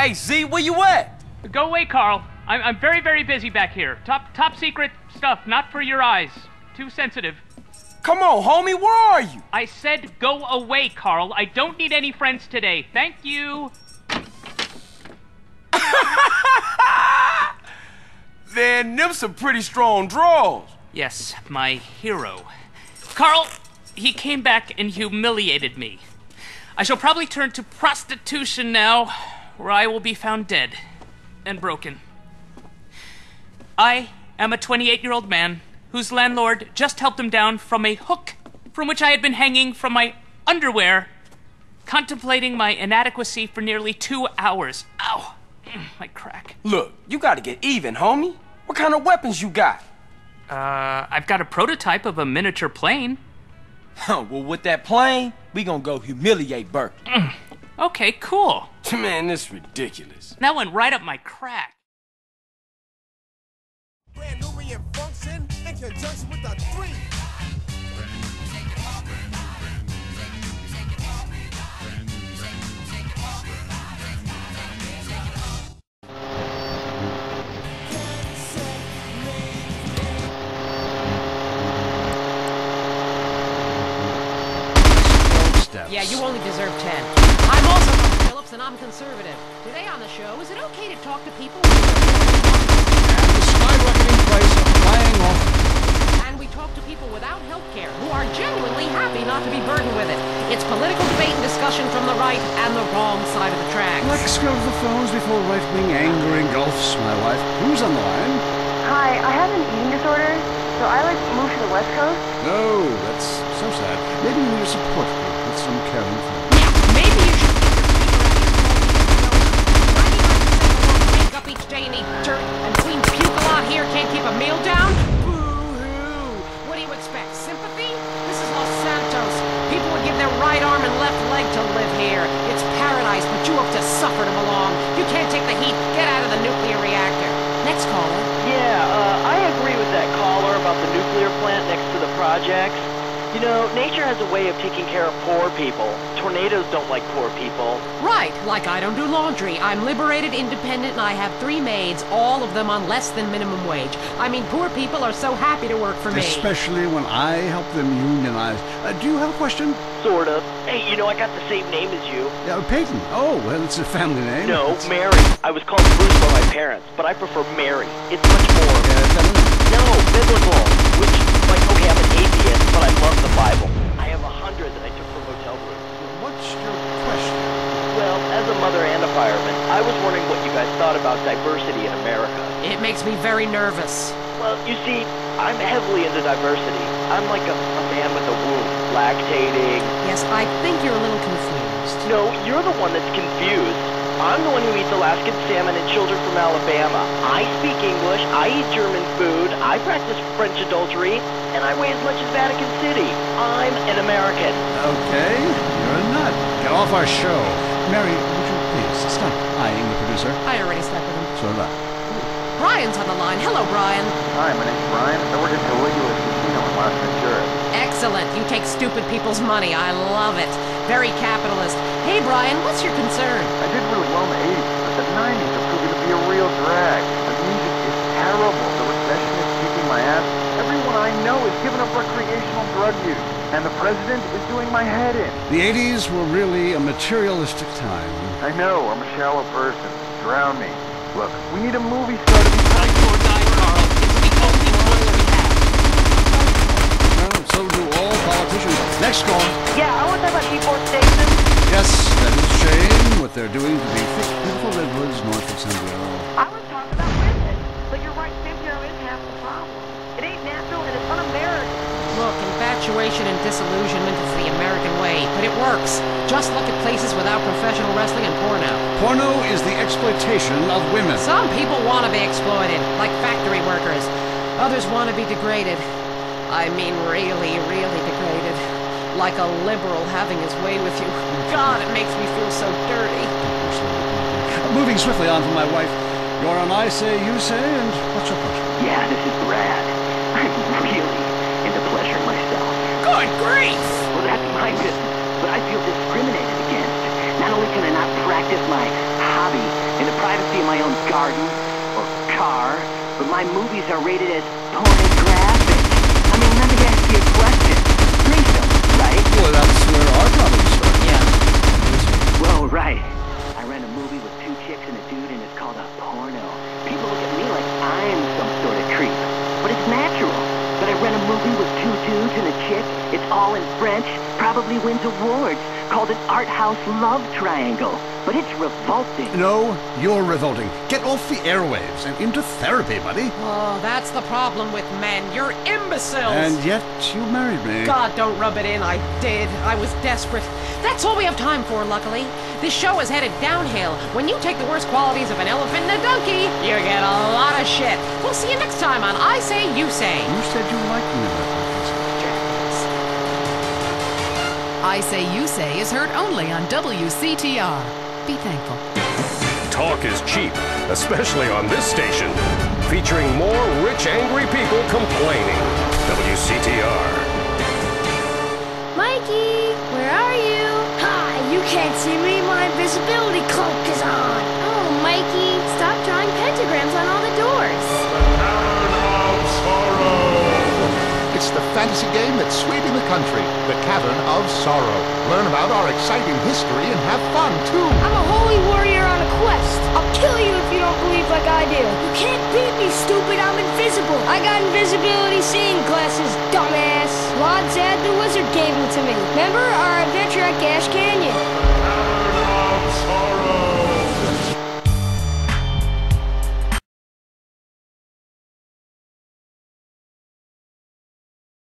Hey, Z, where you at? Go away, Carl. I'm very, very busy back here. Top secret stuff, not for your eyes. Too sensitive. Come on, homie, where are you? I said go away, Carl. I don't need any friends today. Thank you. Man, them some pretty strong draws. Yes, my hero. Carl, he came back and humiliated me. I shall probably turn to prostitution now, where I will be found dead and broken. I am a 28-year-old man whose landlord just helped him down from a hook from which I had been hanging from my underwear, contemplating my inadequacy for nearly 2 hours. Ow! My crack. Look, you gotta get even, homie. What kind of weapons you got? I've got a prototype of a miniature plane. Well, with that plane, we gonna go humiliate Burke. Okay, cool. Man, this is ridiculous. That went right up my crack. Brand new function in conjunction with the 3. Yeah, you only deserve 10. I'm also from Phillips, and I'm conservative. Today on the show, is it okay to talk to people? And the skyrocketing price of flying off. And we talk to people without health care who are genuinely happy not to be burdened with it. It's political debate and discussion from the right and the wrong side of the tracks. Let's go to the phones before right-wing anger engulfs my wife. Who's on the line? Hi, I have an eating disorder, so I move to the West Coast. No, that's so sad. Maybe you need a support group with some caring friends. Yeah, maybe you should keep your feet around your 99% wake up each day and eat dirt, and Queen Puke a lot here can't keep a meal down? Boo-hoo! What do you expect, sympathy? This is Los Santos. People would give their right arm and left leg to live here. It's paradise, but you have to suffer to belong. You can't take the heat. Get out of the nuclear reactor. Next caller. Yeah, I agree with that caller about the nuclear plant next to the projects. You know, nature has a way of taking care of poor people. Tornadoes don't like poor people. Right, like I don't do laundry. I'm liberated, independent, and I have 3 maids, all of them on less than minimum wage. I mean, poor people are so happy to work for me. Especially when I help them unionize. Do you have a question? Sort of. Hey, you know, I got the same name as you. Peyton. Oh, well, it's a family name. No, Mary. I was called Bruce by my parents, but I prefer Mary. It's much more... feminine? No, biblical. Which, like, okay, I'm an atheist, but I love the Bible. I have 100 that I took from hotel rooms. What's your question? Well, as a mother and a fireman, I was wondering what you guys thought about diversity in America. It makes me very nervous. Well, you see, I'm heavily into diversity. I'm like a man with a womb, lactating. Yes, I think you're a little confused. No, you're the one that's confused. I'm the one who eats Alaskan salmon and children from Alabama. I speak English, I eat German food, I practice French adultery, and I weigh as much as Vatican City. I'm an American. Okay, you're a nut. Get off our show. Mary, would you please stop eyeing the producer? I already slept with him. So did I. Brian's on the line. Hello, Brian. Hi, my name's Brian. I work at Caligula's Casino in Las Venturas. Excellent. You take stupid people's money. I love it. Very capitalist. Hey, Brian, what's your concern? I did really well in the 80s, but the 90s are proving to be a real drag. The music is terrible. The recession is kicking my ass. Everyone I know is giving up recreational drug use. And the president is doing my head in. The 80s were really a materialistic time. I know, I'm a shallow person. Drown me. Look, we need a movie star to be... Poor guy, Carl. It's the only one we have. Well, so do all politicians. Next call. Yeah, I want to talk about deforestation. Yes, that is a shame what they're doing to the thick, beautiful redwoods north of San Diego. I was talking about women. But you're right, San Diego is half the problem. It ain't natural and it's un-American. Look, infatuation and disillusionment is the American way, but it works. Just look at places without professional wrestling and porno. Porno is the exploitation of women. Some people want to be exploited, like factory workers. Others want to be degraded. I mean really, really degraded. Like a liberal having his way with you. God, it makes me feel so dirty. Moving swiftly on from my wife. You're on I Say, You Say, and what's your question? Yeah, this is Brad. I'm really into pleasure myself. Good grief! Well, that's my business, but I feel discriminated against. Not only can I not practice my hobby in the privacy of my own garden or car, but my movies are rated as pornographic. I mean, let me ask you a question. Threesome, right? Well, that's where our problem started. Yeah. Whoa, right. I ran a movie with 2 chicks and a dude, and it's called a porno. People look at me like I'm some sort of creep, but it's natural. But I ran a movie with 2 dudes and a chick. It's all in French, probably wins awards, called an art house love triangle. But it's revolting. No, you're revolting. Get off the airwaves and into therapy, buddy. Oh, that's the problem with men. You're imbeciles. And yet you married me. God, don't rub it in. I did. I was desperate. That's all we have time for, luckily. This show is headed downhill. When you take the worst qualities of an elephant and a donkey, you get a lot of shit. We'll see you next time on I Say, You Say. You said you liked me that way. I Say You Say is heard only on WCTR. Be thankful. Talk is cheap, especially on this station. Featuring more rich, angry people complaining. WCTR. Mikey, where are you? Hi, you can't see me. My invisibility cloak is on. Oh, Mikey, stop drawing pentagrams on all the doors. It's the fantasy game that's sweeping the country, The Cavern of Sorrow. Learn about our exciting history and have fun, too. I'm a holy warrior on a quest. I'll kill you if you don't believe like I do. You can't beat me, stupid. I'm invisible. I got invisibility seeing glasses, dumbass. Lord Zad the Wizard gave them to me. Remember our adventure at Gash Canyon?